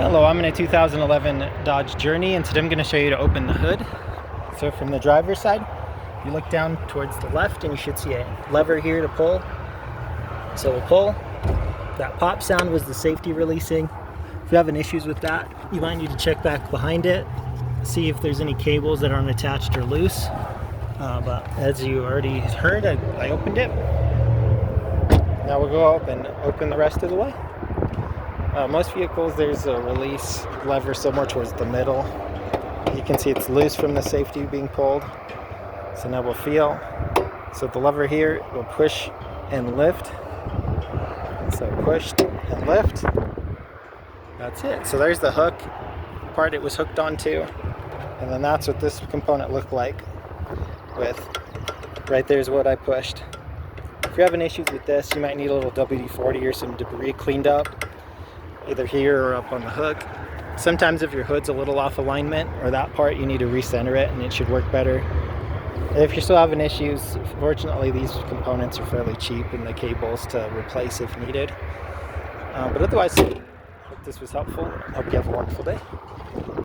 Hello, I'm in a 2011 Dodge Journey, and today I'm going to show you to open the hood. So from the driver's side, you look down towards the left and you should see a lever here to pull. So we'll pull. That pop sound was the safety releasing. If you're having issues with that, you might need to check back behind it, see if there's any cables that aren't attached or loose. But as you already heard, I opened it. Now we'll go up and open the rest of the way. Most vehicles, there's a release lever somewhere towards the middle. You can see it's loose from the safety being pulled. So now we'll feel. So the lever here will push and lift. So pushed and lift. That's it. So there's the hook part it was hooked onto. And then that's what this component looked like. Right there's what I pushed. If you're having issues with this, you might need a little WD-40 or some debris cleaned up, either here or up on the hook. Sometimes if your hood's a little off alignment or that part, you need to recenter it and it should work better. If you're still having issues, fortunately these components are fairly cheap and the cables to replace if needed. But otherwise, I hope this was helpful. I hope you have a wonderful day.